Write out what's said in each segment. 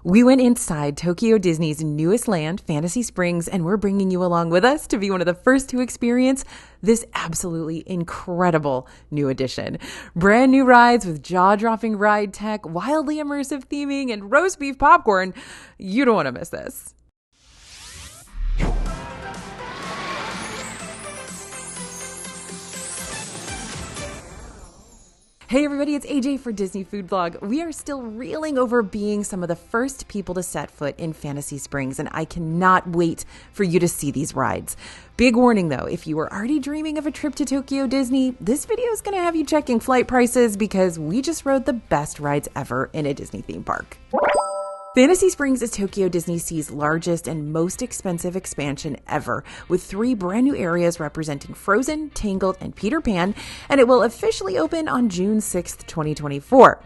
We went inside Tokyo Disney's newest land, Fantasy Springs, and we're bringing you along with us to be one of the first to experience this absolutely incredible new addition. Brand new rides with jaw-dropping ride tech, wildly immersive theming, and roast beef popcorn. You don't want to miss this. Hey everybody, it's AJ for Disney Food Vlog. We are still reeling over being some of the first people to set foot in Fantasy Springs, and I cannot wait for you to see these rides. Big warning though, if you were already dreaming of a trip to Tokyo Disney, this video is going to have you checking flight prices because we just rode the best rides ever in a Disney theme park. Fantasy Springs is Tokyo Disney Sea's largest and most expensive expansion ever, with 3 brand new areas representing Frozen, Tangled, and Peter Pan, and it will officially open on June 6th, 2024.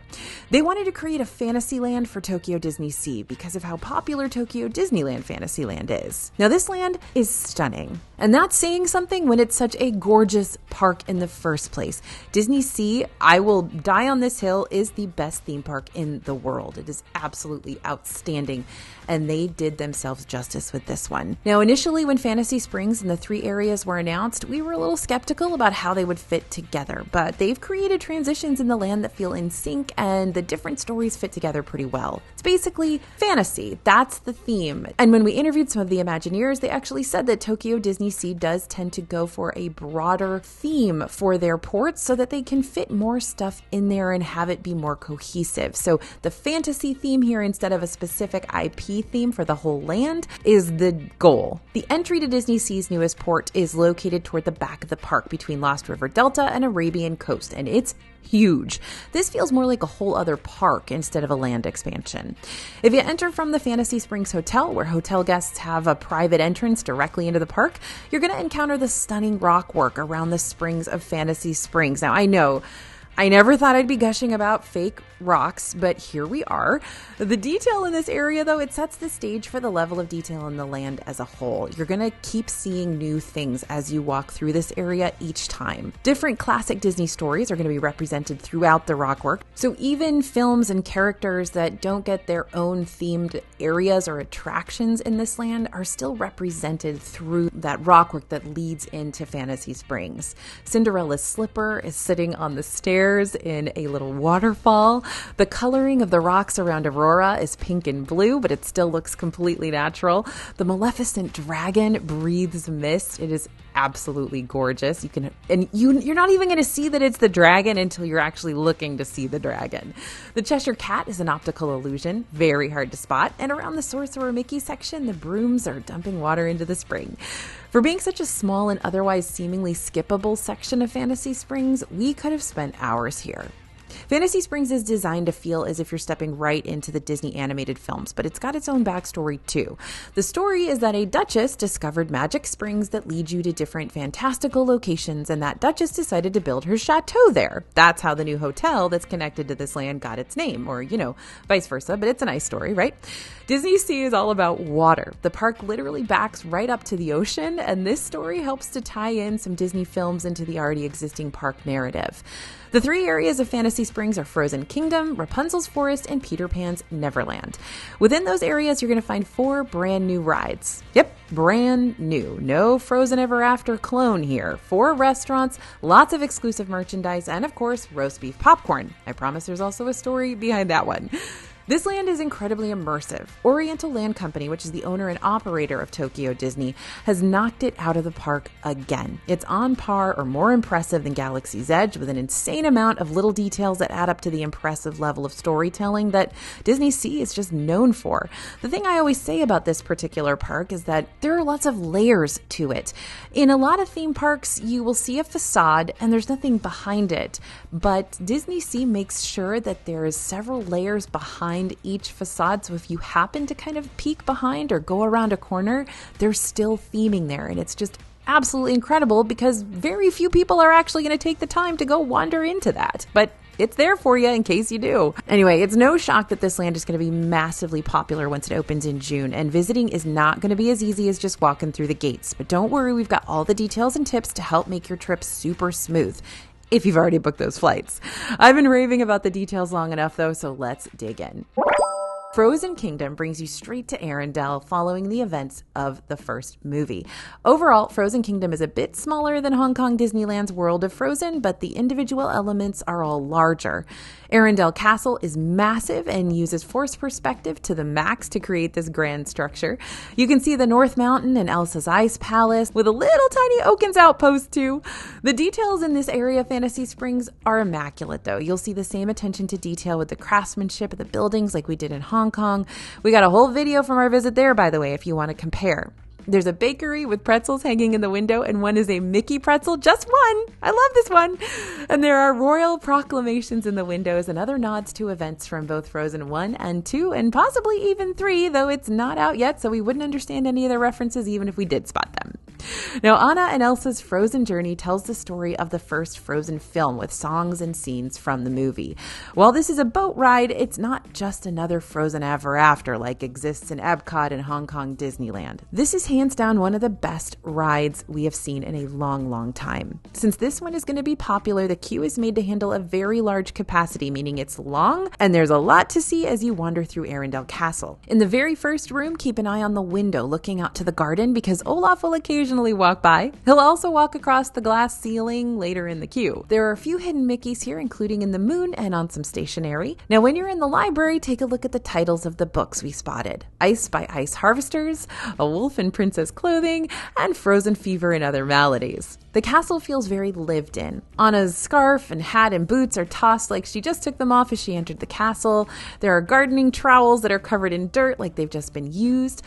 They wanted to create a fantasy land for Tokyo Disney Sea because of how popular Tokyo Disneyland Fantasyland is. Now this land is stunning, and that's saying something when it's such a gorgeous park in the first place. Disney Sea, I will die on this hill, is the best theme park in the world. It is absolutely outstanding, and they did themselves justice with this one. Now, initially when Fantasy Springs and the 3 areas were announced, we were a little skeptical about how they would fit together, but they've created transitions in the land that feel in sync, and the different stories fit together pretty well. It's basically fantasy. That's the theme. And when we interviewed some of the Imagineers, they actually said that Tokyo Disney Sea does tend to go for a broader theme for their ports so that they can fit more stuff in there and have it be more cohesive. So the fantasy theme here, instead of a specific IP theme for the whole land, is the goal. The entry to Disney Sea's newest port is located toward the back of the park between Lost River Delta and Arabian Coast, and it's huge. This feels more like a whole other park instead of a land expansion. If you enter from the Fantasy Springs Hotel, where hotel guests have a private entrance directly into the park, you're going to encounter the stunning rock work around the springs of Fantasy Springs. Now, I know I never thought I'd be gushing about fake rocks, but here we are. The detail in this area, though, it sets the stage for the level of detail in the land as a whole. You're going to keep seeing new things as you walk through this area each time. Different classic Disney stories are going to be represented throughout the rock work, so even films and characters that don't get their own themed areas or attractions in this land are still represented through that rock work that leads into Fantasy Springs. Cinderella's slipper is sitting on the stairs in a little waterfall. The coloring of the rocks around Aurora is pink and blue, but it still looks completely natural. The Maleficent dragon breathes mist. It is absolutely gorgeous. You're not even going to see that it's the dragon until you're actually looking to see the dragon. The Cheshire Cat is an optical illusion, very hard to spot. And around the Sorcerer Mickey section, the brooms are dumping water into the spring. For being such a small and otherwise seemingly skippable section of Fantasy Springs, we could have spent hours here. Fantasy Springs is designed to feel as if you're stepping right into the Disney animated films, but it's got its own backstory too. The story is that a duchess discovered magic springs that lead you to different fantastical locations, and that duchess decided to build her chateau there. That's how the new hotel that's connected to this land got its name, or, vice versa, but it's a nice story, right? Disney Sea is all about water. The park literally backs right up to the ocean, and this story helps to tie in some Disney films into the already existing park narrative. The 3 areas of Fantasy Springs are Frozen Kingdom, Rapunzels Forest, and Peter Pan's Neverland. Within those areas, you're going to find 4 brand new rides. Yep, brand new. No Frozen Ever After clone here. 4 restaurants, lots of exclusive merchandise, and of course, roast beef popcorn. I promise there's also a story behind that one. This land is incredibly immersive. Oriental Land Company, which is the owner and operator of Tokyo Disney, has knocked it out of the park again. It's on par or more impressive than Galaxy's Edge, with an insane amount of little details that add up to the impressive level of storytelling that Disney Sea is just known for. The thing I always say about this particular park is that there are lots of layers to it. In a lot of theme parks, you will see a facade and there's nothing behind it, but Disney Sea makes sure that there is several layers behind each facade, so if you happen to kind of peek behind or go around a corner, there's still theming there, and it's just absolutely incredible because very few people are actually going to take the time to go wander into that. But it's there for you in case you do. Anyway, it's no shock that this land is going to be massively popular once it opens in June, and visiting is not going to be as easy as just walking through the gates. But don't worry, we've got all the details and tips to help make your trip super smooth, if you've already booked those flights. I've been raving about the details long enough though, so let's dig in. Frozen Kingdom brings you straight to Arendelle following the events of the first movie. Overall, Frozen Kingdom is a bit smaller than Hong Kong Disneyland's World of Frozen, but the individual elements are all larger. Arendelle Castle is massive and uses forced perspective to the max to create this grand structure. You can see the North Mountain and Elsa's Ice Palace with a little tiny Oaken's outpost too. The details in this area of Fantasy Springs are immaculate though. You'll see the same attention to detail with the craftsmanship of the buildings like we did in Hong Kong. We got a whole video from our visit there, by the way, if you want to compare. There's a bakery with pretzels hanging in the window, and one is a Mickey pretzel, just one. I love this one. And there are royal proclamations in the windows and other nods to events from both Frozen 1 and 2, and possibly even 3, though it's not out yet, so we wouldn't understand any of the references even if we did spot them. Now, Anna and Elsa's Frozen journey tells the story of the first Frozen film with songs and scenes from the movie. While this is a boat ride, it's not just another Frozen Ever After like exists in Epcot and Hong Kong Disneyland. This is hands down one of the best rides we have seen in a long, long time. Since this one is going to be popular, the queue is made to handle a very large capacity, meaning it's long and there's a lot to see as you wander through Arendelle Castle. In the very first room, keep an eye on the window looking out to the garden because Olaf will occasionally walk by. He'll also walk across the glass ceiling later in the queue. There are a few hidden Mickeys here, including in the moon and on some stationery. Now, when you're in the library, take a look at the titles of the books we spotted. Ice by Ice Harvesters, A Wolf in Princess Clothing, and Frozen Fever and Other Maladies. The castle feels very lived in. Anna's scarf and hat and boots are tossed like she just took them off as she entered the castle. There are gardening trowels that are covered in dirt like they've just been used.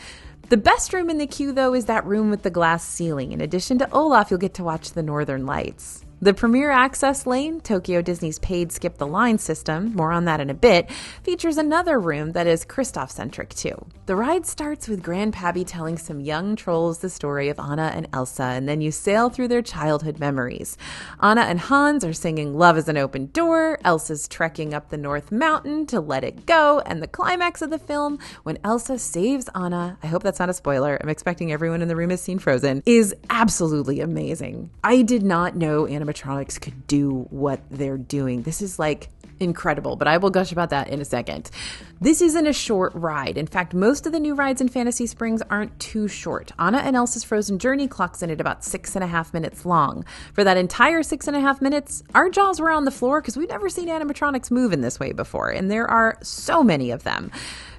The best room in the queue, though, is that room with the glass ceiling. In addition to Olaf, you'll get to watch the Northern Lights. The premier access lane, Tokyo Disney's paid skip the line system, more on that in a bit, features another room that is Kristoff-centric too. The ride starts with Grandpappy telling some young trolls the story of Anna and Elsa, and then you sail through their childhood memories. Anna and Hans are singing Love is an Open Door, Elsa's trekking up the North Mountain to Let It Go, and the climax of the film, when Elsa saves Anna, I hope that's not a spoiler, I'm expecting everyone in the room has seen Frozen, is absolutely amazing. I did not know animatronics could do what they're doing. This is like incredible, but I will gush about that in a second. This isn't a short ride. In fact, most of the new rides in Fantasy Springs aren't too short. Anna and Elsa's Frozen Journey clocks in at about 6.5 minutes long. For that entire 6.5 minutes, our jaws were on the floor because we've never seen animatronics move in this way before, and there are so many of them.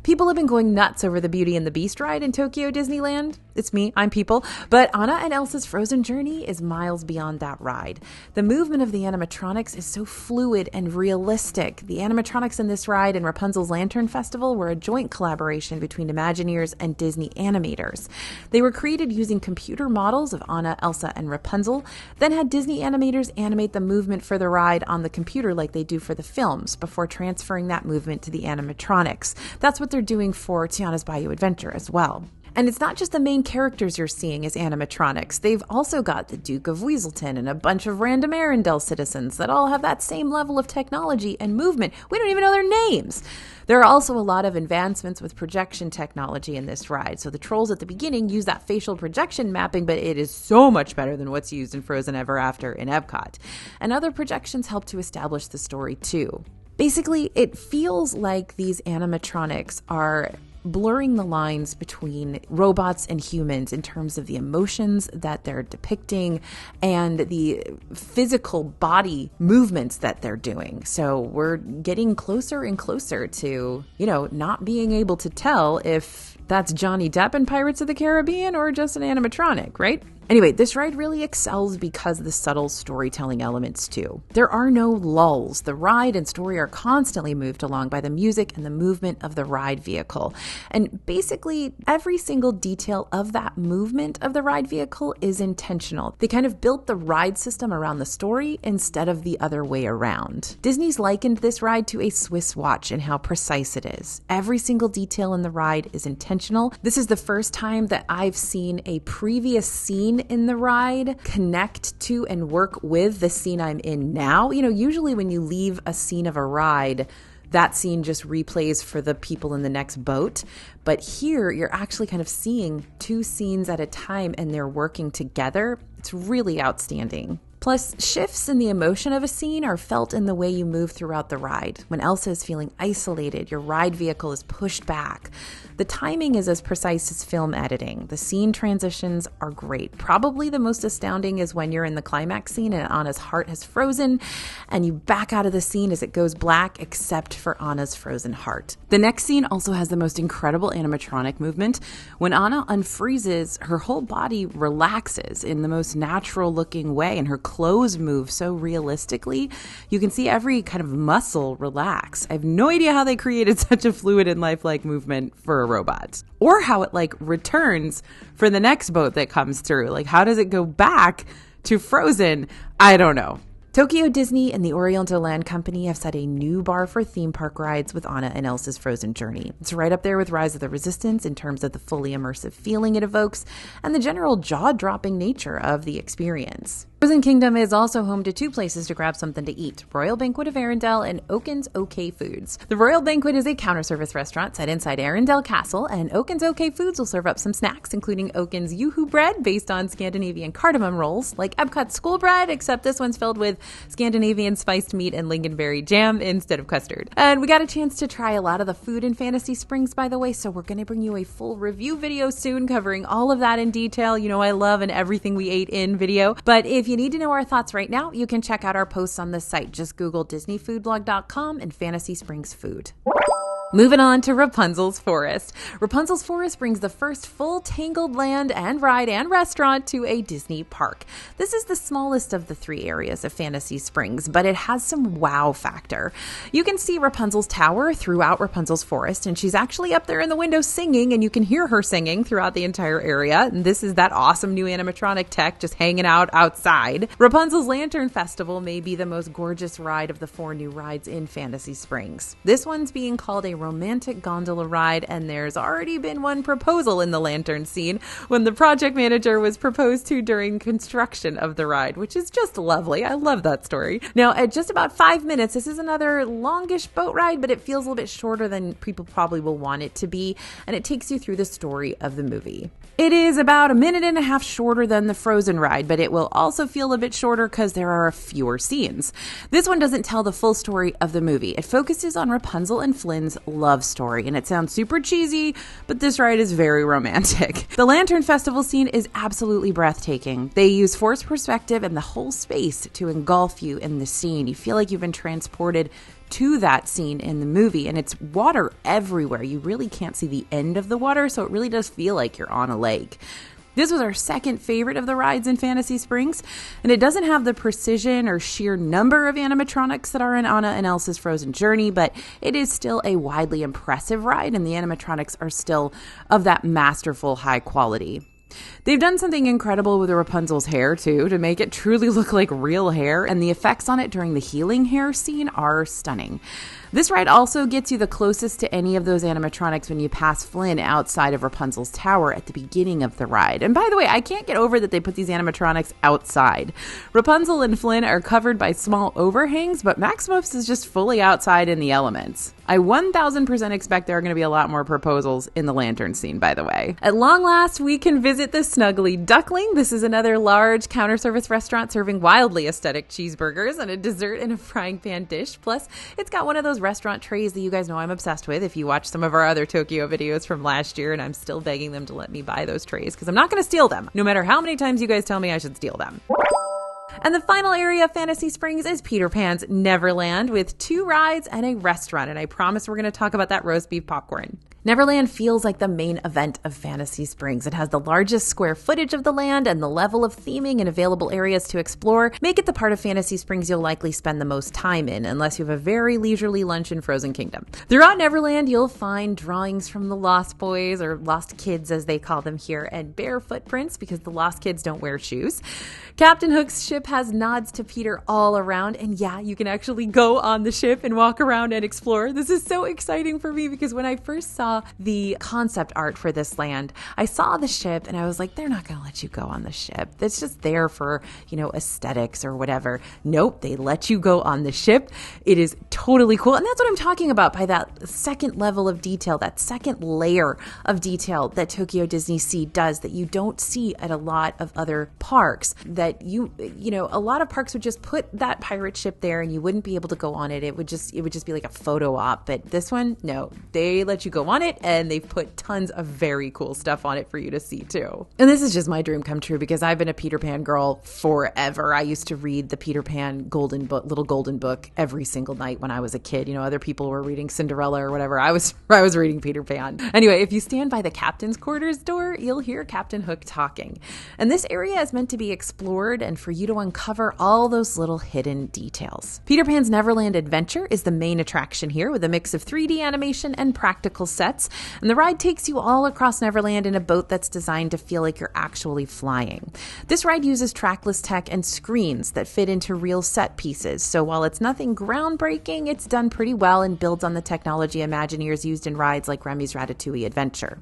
People have been going nuts over the Beauty and the Beast ride in Tokyo Disneyland. It's me, I'm people. But Anna and Elsa's Frozen Journey is miles beyond that ride. The movement of the animatronics is so fluid and realistic. The animatronics in this ride and Rapunzel's Lantern Festival were a joint collaboration between Imagineers and Disney animators. They were created using computer models of Anna, Elsa, and Rapunzel, then had Disney animators animate the movement for the ride on the computer like they do for the films, before transferring that movement to the animatronics. That's what they're doing for Tiana's Bayou Adventure as well. And it's not just the main characters you're seeing as animatronics. They've also got the Duke of Weaselton and a bunch of random Arendelle citizens that all have that same level of technology and movement. We don't even know their names. There are also a lot of advancements with projection technology in this ride. So the trolls at the beginning use that facial projection mapping, but it is so much better than what's used in Frozen Ever After in Epcot. And other projections help to establish the story too. Basically, it feels like these animatronics are blurring the lines between robots and humans in terms of the emotions that they're depicting and the physical body movements that they're doing. So we're getting closer and closer to, not being able to tell if that's Johnny Depp in Pirates of the Caribbean or just an animatronic, right? Anyway, this ride really excels because of the subtle storytelling elements too. There are no lulls. The ride and story are constantly moved along by the music and the movement of the ride vehicle. And basically, every single detail of that movement of the ride vehicle is intentional. They kind of built the ride system around the story instead of the other way around. Disney's likened this ride to a Swiss watch in how precise it is. Every single detail in the ride is intentional. This is the first time that I've seen a previous scene in the ride connect to and work with the scene I'm in now. Usually when you leave a scene of a ride, that scene just replays for the people in the next boat. But here you're actually kind of seeing two scenes at a time and they're working together. It's really outstanding. Plus, shifts in the emotion of a scene are felt in the way you move throughout the ride. When Elsa is feeling isolated, your ride vehicle is pushed back. The timing is as precise as film editing. The scene transitions are great. Probably the most astounding is when you're in the climax scene and Anna's heart has frozen, and you back out of the scene as it goes black, except for Anna's frozen heart. The next scene also has the most incredible animatronic movement. When Anna unfreezes, her whole body relaxes in the most natural looking way, and her clothes move so realistically. You can see every kind of muscle relax. I have no idea how they created such a fluid and lifelike movement for a robot, or how it returns for the next boat that comes through. How does it go back to Frozen? I don't know. Tokyo Disney and the Oriental Land Company have set a new bar for theme park rides with Anna and Elsa's Frozen journey. It's right up there with Rise of the Resistance in terms of the fully immersive feeling it evokes and the general jaw-dropping nature of the experience. Frozen Kingdom is also home to two places to grab something to eat: Royal Banquet of Arendelle and Oaken's OK Foods. The Royal Banquet is a counter-service restaurant set inside Arendelle Castle, and Oaken's OK Foods will serve up some snacks, including Oaken's Yoo-hoo bread based on Scandinavian cardamom rolls, like Epcot's school bread, except this one's filled with Scandinavian spiced meat and lingonberry jam instead of custard. And we got a chance to try a lot of the food in Fantasy Springs, by the way, so we're going to bring you a full review video soon covering all of that in detail. You know I love an everything we ate in video, but if you need to know our thoughts right now, you can check out our posts on this site. Just Google DisneyFoodblog.com and Fantasy Springs food. Moving on to Rapunzel's Forest. Rapunzel's Forest brings the first full Tangled land and ride and restaurant to a Disney park. This is the smallest of the three areas of Fantasy Springs, but it has some wow factor. You can see Rapunzel's tower throughout Rapunzel's Forest, and she's actually up there in the window singing, and you can hear her singing throughout the entire area. And this is that awesome new animatronic tech just hanging out outside. Rapunzel's Lantern Festival may be the most gorgeous ride of the four new rides in Fantasy Springs. This one's being called a romantic gondola ride, and there's already been one proposal in the lantern scene when the project manager was proposed to during construction of the ride, which is just lovely. I love that story. Now, at just about 5 minutes, this is another longish boat ride, but it feels a little bit shorter than people probably will want it to be, and it takes you through the story of the movie. It is about 1.5 minutes shorter than the Frozen ride, but it will also feel a bit shorter because there are fewer scenes. This one doesn't tell the full story of the movie. It focuses on Rapunzel and Flynn's love story, and it sounds super cheesy, but this ride is very romantic. The Lantern Festival scene is absolutely breathtaking. They use forced perspective and the whole space to engulf you in the scene. You feel like you've been transported to that scene in the movie, and it's water everywhere. You really can't see the end of the water, so it really does feel like you're on a lake. This was our second favorite of the rides in Fantasy Springs, and it doesn't have the precision or sheer number of animatronics that are in Anna and Elsa's Frozen journey, but it is still a widely impressive ride, and the animatronics are still of that masterful high quality. They've done something incredible with Rapunzel's hair, too, to make it truly look like real hair, and the effects on it during the healing hair scene are stunning. This ride also gets you the closest to any of those animatronics when you pass Flynn outside of Rapunzel's tower at the beginning of the ride. And by the way, I can't get over that they put these animatronics outside. Rapunzel and Flynn are covered by small overhangs, but Maximus is just fully outside in the elements. I 1000% expect there are going to be a lot more proposals in the lantern scene, by the way. At long last, we can visit the Snuggly Duckling. This is another large counter-service restaurant serving wildly aesthetic cheeseburgers and a dessert in a frying pan dish. Plus, it's got one of those restaurant trays that you guys know I'm obsessed with if you watch some of our other Tokyo videos from last year, and I'm still begging them to let me buy those trays because I'm not going to steal them, no matter how many times you guys tell me I should steal them. And the final area of Fantasy Springs is Peter Pan's Neverland with 2 rides and a restaurant, and I promise we're going to talk about that roast beef popcorn. Neverland feels like the main event of Fantasy Springs. It has the largest square footage of the land, and the level of theming and available areas to explore make it the part of Fantasy Springs you'll likely spend the most time in, unless you have a very leisurely lunch in Frozen Kingdom. Throughout Neverland, you'll find drawings from the Lost Boys, or Lost Kids as they call them here, and bare footprints because the Lost Kids don't wear shoes. Captain Hook's ship has nods to Peter all around, and yeah, you can actually go on the ship and walk around and explore. This is so exciting for me because when I first saw saw the concept art for this land, I saw the ship and I was like, they're not going to let you go on the ship. It's just there for, aesthetics or whatever. Nope, they let you go on the ship. It is totally cool. And that's what I'm talking about by that second level of detail, that second layer of detail that Tokyo Disney Sea does that you don't see at a lot of other parks. That a lot of parks would just put that pirate ship there and you wouldn't be able to go on it. It would just be like a photo op. But this one, no, they let you go on it and they've put tons of very cool stuff on it for you to see too. And this is just my dream come true because I've been a Peter Pan girl forever. I used to read the Peter Pan little golden book every single night when I was a kid. Other people were reading Cinderella or whatever. I was reading Peter Pan. Anyway, if you stand by the captain's quarters door, you'll hear Captain Hook talking. And this area is meant to be explored and for you to uncover all those little hidden details. Peter Pan's Neverland Adventure is the main attraction here with a mix of 3D animation and practical sets. And the ride takes you all across Neverland in a boat that's designed to feel like you're actually flying. This ride uses trackless tech and screens that fit into real set pieces. So while it's nothing groundbreaking, it's done pretty well and builds on the technology Imagineers used in rides like Remy's Ratatouille Adventure.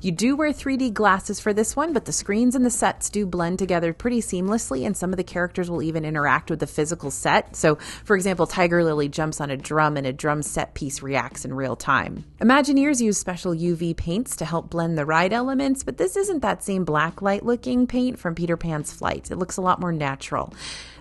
You do wear 3D glasses for this one, but the screens and the sets do blend together pretty seamlessly, and some of the characters will even interact with the physical set. So, for example, Tiger Lily jumps on a drum and a drum set piece reacts in real time. Imagineers use special UV paints to help blend the ride elements, but this isn't that same black light looking paint from Peter Pan's Flight. It looks a lot more natural.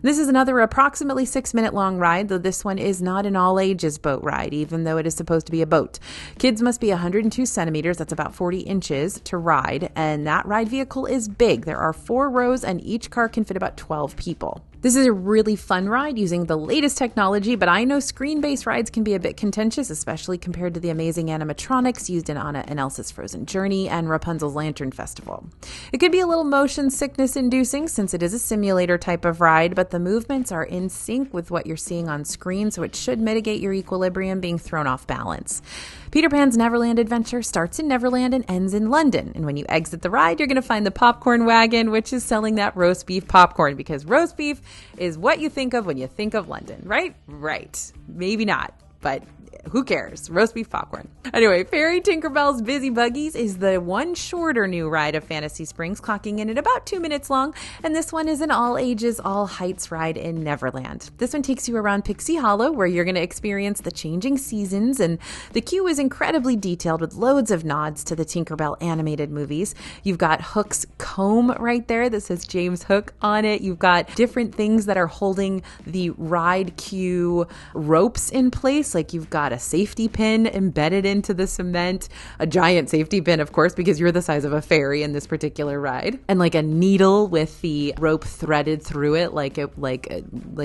This is another approximately 6-minute long ride, though this one is not an all ages boat ride, even though it is supposed to be a boat. Kids must be 102 centimeters, that's about 40 inches, to ride, and that ride vehicle is big. There are 4 rows and each car can fit about 12 people. This is a really fun ride using the latest technology, but I know screen-based rides can be a bit contentious, especially compared to the amazing animatronics used in Anna and Elsa's Frozen Journey and Rapunzel's Lantern Festival. It could be a little motion sickness inducing since it is a simulator type of ride, but the movements are in sync with what you're seeing on screen, so it should mitigate your equilibrium being thrown off balance. Peter Pan's Neverland Adventure starts in Neverland and ends in London. And when you exit the ride, you're going to find the popcorn wagon, which is selling that roast beef popcorn, because roast beef is what you think of when you think of London, right? Right. Maybe not, but who cares? Roast beef popcorn. Anyway, Fairy Tinkerbell's Busy Buggies is the one shorter new ride of Fantasy Springs, clocking in at about 2 minutes long. And this one is an all ages, all heights ride in Neverland. This one takes you around Pixie Hollow, where you're going to experience the changing seasons. And the queue is incredibly detailed with loads of nods to the Tinkerbell animated movies. You've got Hook's comb right there that says James Hook on it. You've got different things that are holding the ride queue ropes in place. Like you've got a safety pin embedded into the cement, a giant safety pin, of course, because you're the size of a fairy in this particular ride, and like a needle with the rope threaded through it, like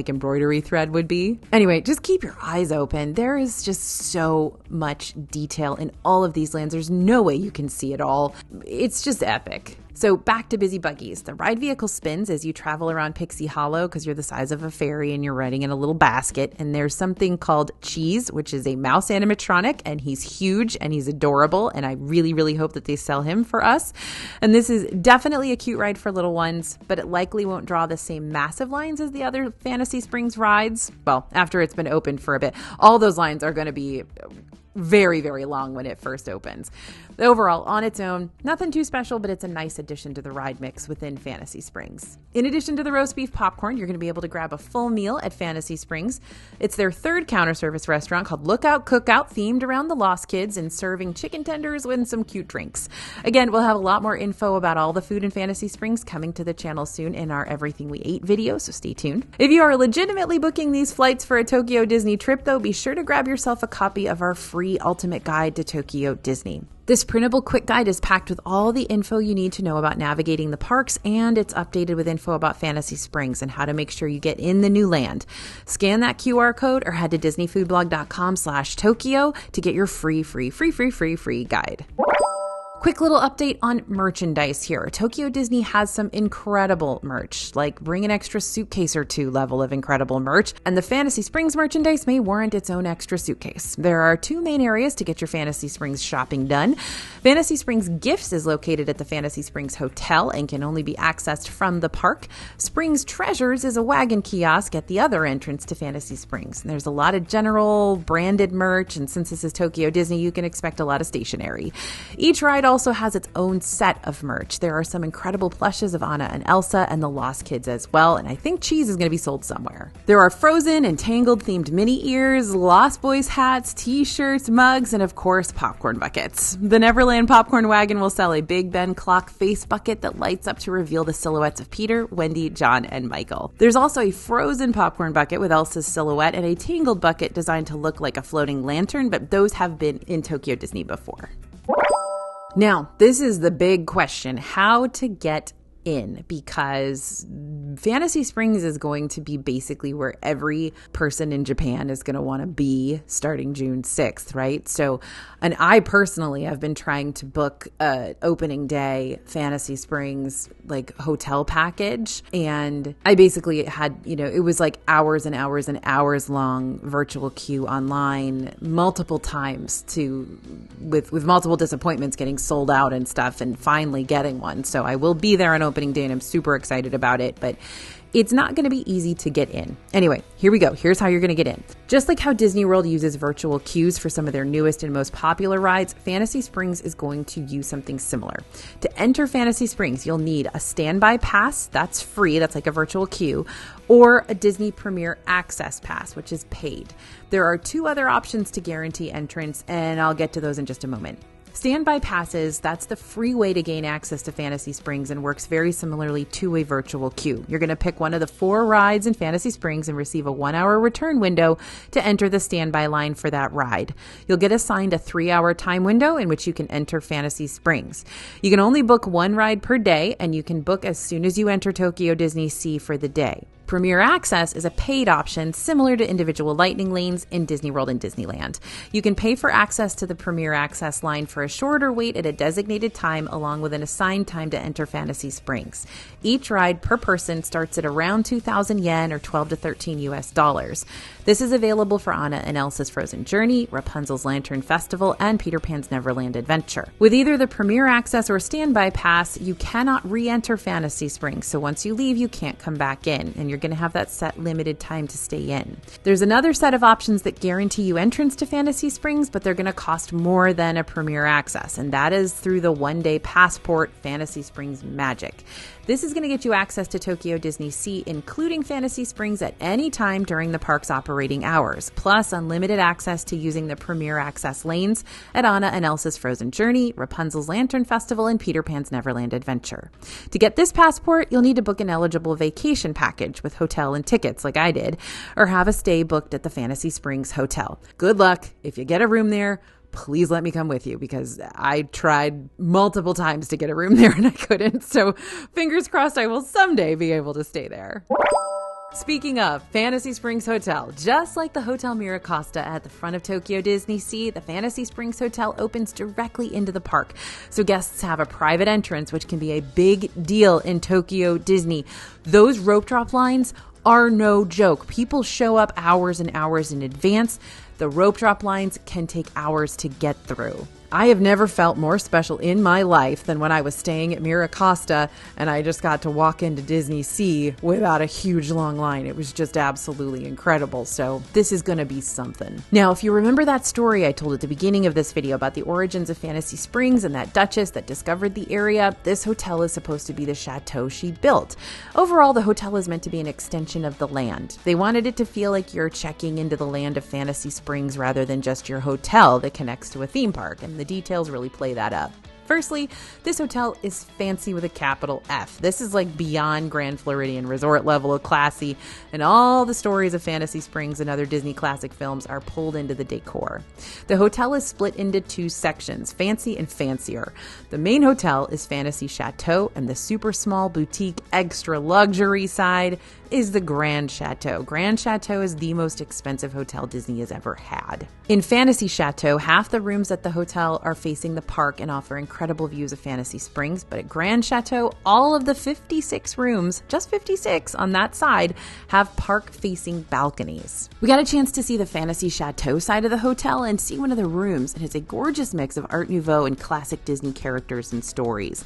embroidery thread would be. Anyway, just keep your eyes open. There is just so much detail in all of these lands. There's no way you can see it all. It's just epic. So back to Busy Buggies. The ride vehicle spins as you travel around Pixie Hollow because you're the size of a fairy and you're riding in a little basket. And there's something called Cheese, which is a mouse animatronic, and he's huge and he's adorable. And I really, really hope that they sell him for us. And this is definitely a cute ride for little ones, but it likely won't draw the same massive lines as the other Fantasy Springs rides. Well, after it's been open for a bit, all those lines are going to be very, very long when it first opens. Overall, on its own, nothing too special, but it's a nice addition to the ride mix within Fantasy Springs. In addition to the roast beef popcorn, you're going to be able to grab a full meal at Fantasy Springs. It's their third counter service restaurant called Lookout Cookout, themed around the Lost Kids and serving chicken tenders with some cute drinks. Again, we'll have a lot more info about all the food in Fantasy Springs coming to the channel soon in our Everything We Ate video, so stay tuned. If you are legitimately booking these flights for a Tokyo Disney trip, though, be sure to grab yourself a copy of our free Ultimate Guide to Tokyo Disney. This printable quick guide is packed with all the info you need to know about navigating the parks, and it's updated with info about Fantasy Springs and how to make sure you get in the new land. Scan that QR code or head to disneyfoodblog.com/Tokyo to get your free guide. Quick little update on merchandise here. Tokyo Disney has some incredible merch, like bring an extra suitcase or two level of incredible merch, and the Fantasy Springs merchandise may warrant its own extra suitcase. There are two main areas to get your Fantasy Springs shopping done. Fantasy Springs Gifts is located at the Fantasy Springs Hotel and can only be accessed from the park. Springs Treasures is a wagon kiosk at the other entrance to Fantasy Springs. And there's a lot of general branded merch, and since this is Tokyo Disney, you can expect a lot of stationery. Each ride also has its own set of merch. There are some incredible plushes of Anna and Elsa and the Lost Kids as well, and I think cheese is going to be sold somewhere. There are Frozen and Tangled themed mini ears, Lost Boys hats, t-shirts, mugs, and of course popcorn buckets. The Neverland popcorn wagon will sell a Big Ben clock face bucket that lights up to reveal the silhouettes of Peter, Wendy, John, and Michael. There's also a Frozen popcorn bucket with Elsa's silhouette and a Tangled bucket designed to look like a floating lantern, but those have been in Tokyo Disney before. Now, this is the big question, how to get in, because Fantasy Springs is going to be basically where every person in Japan is going to want to be starting June 6th, right? So, and I personally have been trying to book a opening day Fantasy Springs like hotel package, and I basically had, it was like hours and hours and hours long virtual queue online multiple times with multiple disappointments getting sold out and stuff, and finally getting one. So I will be there on opening day and I'm super excited about it, but it's not going to be easy to get in. Anyway, here we go. Here's how you're going to get in. Just like how Disney World uses virtual queues for some of their newest and most popular rides, Fantasy Springs is going to use something similar. To enter Fantasy Springs, you'll need a standby pass. That's free. That's like a virtual queue. Or a Disney Premier Access Pass, which is paid. There are two other options to guarantee entrance, and I'll get to those in just a moment. Standby passes, that's the free way to gain access to Fantasy Springs and works very similarly to a virtual queue. You're going to pick one of the 4 rides in Fantasy Springs and receive a 1-hour return window to enter the standby line for that ride. You'll get assigned a 3-hour time window in which you can enter Fantasy Springs. You can only book 1 ride per day, and you can book as soon as you enter Tokyo Disney Sea for the day. Premier Access is a paid option similar to individual lightning lanes in Disney World and Disneyland. You can pay for access to the Premier Access line for a shorter wait at a designated time along with an assigned time to enter Fantasy Springs. Each ride per person starts at around 2,000 yen or 12 to 13 US dollars. This is available for Anna and Elsa's Frozen Journey, Rapunzel's Lantern Festival, and Peter Pan's Neverland Adventure. With either the Premier Access or Standby Pass, you cannot re-enter Fantasy Springs, so once you leave, you can't come back in, and you're going to have that set limited time to stay in. There's another set of options that guarantee you entrance to Fantasy Springs, but they're going to cost more than a Premier Access, and that is through the one-day passport Fantasy Springs Magic. This is going to get you access to Tokyo Disney Sea, including Fantasy Springs at any time during the park's operating hours, plus unlimited access to using the Premier Access lanes at Anna and Elsa's Frozen Journey, Rapunzel's Lantern Festival, and Peter Pan's Neverland Adventure. To get this passport, you'll need to book an eligible vacation package with hotel and tickets like I did, or have a stay booked at the Fantasy Springs Hotel. Good luck. If you get a room there, please let me come with you, because I tried multiple times to get a room there and I couldn't. So fingers crossed I will someday be able to stay there. Speaking of Fantasy Springs Hotel, just like the Hotel Miracosta at the front of Tokyo Disney Sea, the Fantasy Springs Hotel opens directly into the park. So guests have a private entrance, which can be a big deal in Tokyo Disney. Those rope drop lines are no joke. People show up hours and hours in advance. The rope drop lines can take hours to get through. I have never felt more special in my life than when I was staying at Miracosta and I just got to walk into Disney Sea without a huge long line. It was just absolutely incredible. So this is going to be something. Now, if you remember that story I told at the beginning of this video about the origins of Fantasy Springs and that duchess that discovered the area, this hotel is supposed to be the chateau she built. Overall, the hotel is meant to be an extension of the land. They wanted it to feel like you're checking into the land of Fantasy Springs rather than just your hotel that connects to a theme park, and the details really play that up. Firstly, this hotel is fancy with a capital F. This is like beyond Grand Floridian Resort level of classy, and all the stories of Fantasy Springs and other Disney classic films are pulled into the decor. The hotel is split into 2 sections, fancy and fancier. The main hotel is Fantasy Chateau, and the super small boutique extra luxury side is the Grand Chateau. Grand Chateau is the most expensive hotel Disney has ever had. In Fantasy Chateau, half the rooms at the hotel are facing the park and offer incredible incredible views of Fantasy Springs, but at Grand Chateau, all of the 56 rooms, just 56 on that side, have park-facing balconies. We got a chance to see the Fantasy Chateau side of the hotel and see one of the rooms. It has a gorgeous mix of Art Nouveau and classic Disney characters and stories.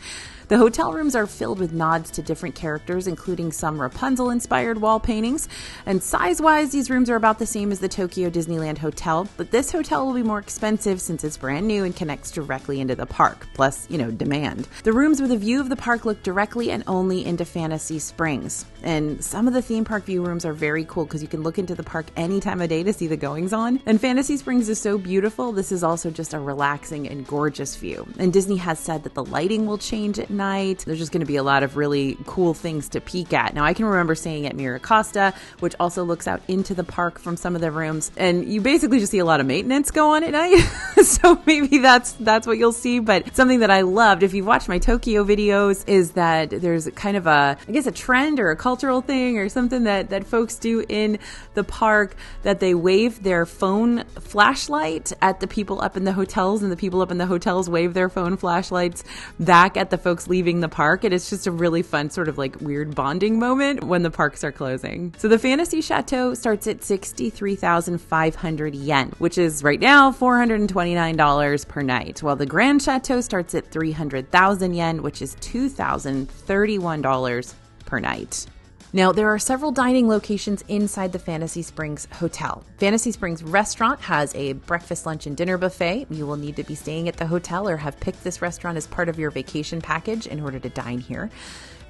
The hotel rooms are filled with nods to different characters, including some Rapunzel-inspired wall paintings. And size-wise, these rooms are about the same as the Tokyo Disneyland Hotel, but this hotel will be more expensive since it's brand new and connects directly into the park, plus, demand. The rooms with a view of the park look directly and only into Fantasy Springs. And some of the theme park view rooms are very cool because you can look into the park any time of day to see the goings-on. And Fantasy Springs is so beautiful, this is also just a relaxing and gorgeous view. And Disney has said that the lighting will change at night. There's just going to be a lot of really cool things to peek at. Now, I can remember staying at Miracosta, which also looks out into the park from some of the rooms, and you basically just see a lot of maintenance go on at night. So maybe that's what you'll see. But something that I loved, if you've watched my Tokyo videos, is that there's kind of a trend or a cultural thing or something that folks do in the park, that they wave their phone flashlight at the people up in the hotels, and the people up in the hotels wave their phone flashlights back at the folks leaving the park. And it's just a really fun sort of like weird bonding moment when the parks are closing. So the Fantasy Chateau starts at 63,500 yen, which is right now $429 per night, while the Grand Chateau starts at 300,000 yen, which is $2,031 per night. Now, there are several dining locations inside the Fantasy Springs Hotel. Fantasy Springs Restaurant has a breakfast, lunch, and dinner buffet. You will need to be staying at the hotel or have picked this restaurant as part of your vacation package in order to dine here.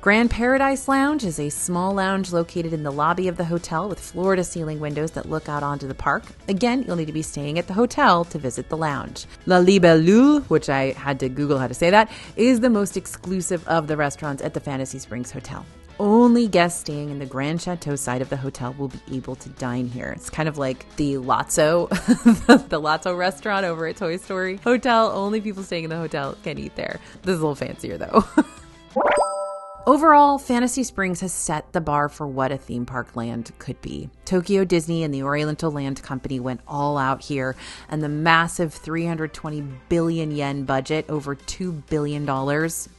Grand Paradise Lounge is a small lounge located in the lobby of the hotel with floor-to-ceiling windows that look out onto the park. Again, you'll need to be staying at the hotel to visit the lounge. La Libellule, which I had to Google how to say that, is the most exclusive of the restaurants at the Fantasy Springs Hotel. Only guests staying in the Grand Chateau side of the hotel will be able to dine here. It's kind of like the Lotso, the Lotso restaurant over at Toy Story Hotel. Only people staying in the hotel can eat there. This is a little fancier though. Overall, Fantasy Springs has set the bar for what a theme park land could be. Tokyo Disney and the Oriental Land Company went all out here, and the massive 320 billion yen budget, over $2 billion,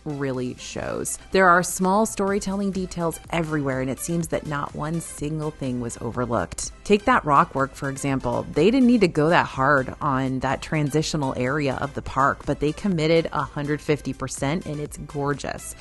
really shows. There are small storytelling details everywhere, and it seems that not one single thing was overlooked. Take that rock work, for example. They didn't need to go that hard on that transitional area of the park, but they committed 150%, and it's gorgeous.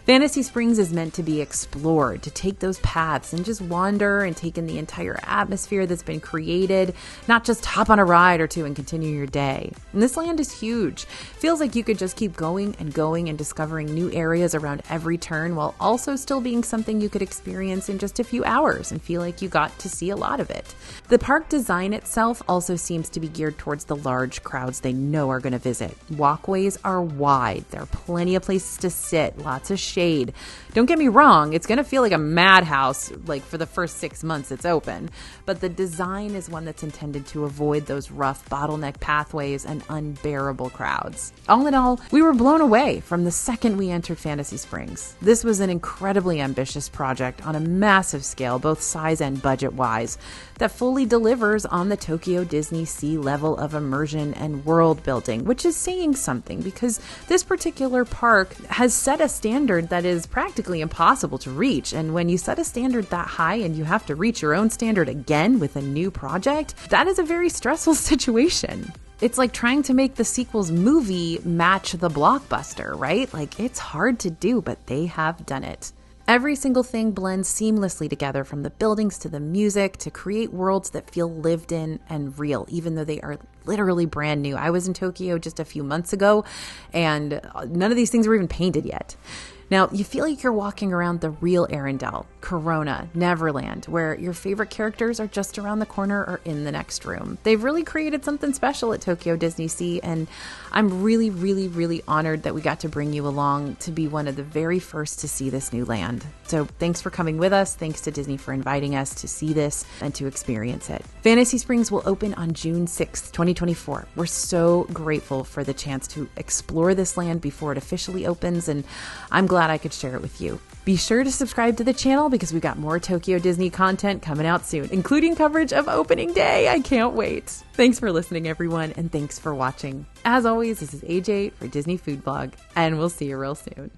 Fantasy Springs is meant to be explored, to take those paths and just wander and take in the entire atmosphere that's been created, not just hop on a ride or two and continue your day. And this land is huge. Feels like you could just keep going and discovering new areas around every turn, while also still being something you could experience in just a few hours and feel like you got to see a lot of it. The park design itself also seems to be geared towards the large crowds they know are going to visit. Walkways are wide. There are plenty of places to sit, lots of shade. Don't get me wrong, it's going to feel like a madhouse like for the first 6 months it's open, but the design is one that's intended to avoid those rough bottleneck pathways and unbearable crowds. All in all, we were blown away from the second we entered Fantasy Springs. This was an incredibly ambitious project on a massive scale, both size and budget-wise, that fully delivers on the Tokyo Disney Sea level of immersion and world building, which is saying something because this particular park has set a standard that is practically impossible to reach. And when you set a standard that high and you have to reach your own standard again with a new project, that is a very stressful situation. It's like trying to make the sequel's movie match the blockbuster, right? Like, it's hard to do, but they have done it. Every single thing blends seamlessly together, from the buildings to the music, to create worlds that feel lived in and real, even though they are literally brand new. I was in Tokyo just a few months ago, and none of these things were even painted yet. Now, you feel like you're walking around the real Arendelle, Corona, Neverland, where your favorite characters are just around the corner or in the next room. They've really created something special at Tokyo Disney Sea, and I'm really, really, really honored that we got to bring you along to be one of the very first to see this new land. So thanks for coming with us. Thanks to Disney for inviting us to see this and to experience it. Fantasy Springs will open on June 6th, 2024. We're so grateful for the chance to explore this land before it officially opens, and I'm glad glad I could share it with you. Be sure to subscribe to the channel because we've got more Tokyo Disney content coming out soon, including coverage of opening day. I can't wait. Thanks for listening, everyone, and thanks for watching. As always, this is AJ for Disney Food Blog, and we'll see you real soon.